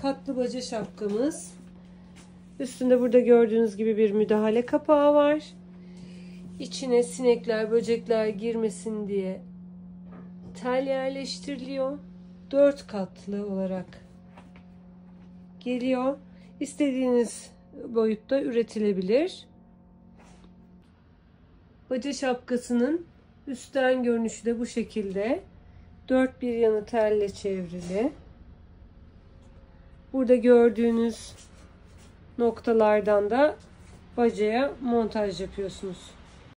katlı baca şapkamız. Üstünde burada gördüğünüz gibi bir müdahale kapağı var. İçine sinekler, böcekler girmesin diye tel yerleştiriliyor. 4 katlı olarak geliyor. İstediğiniz boyutta üretilebilir. Baca şapkasının üstten görünüşü de bu şekilde. 4 bir yanı telle çevrili. Burada gördüğünüz noktalardan da bacaya montaj yapıyorsunuz.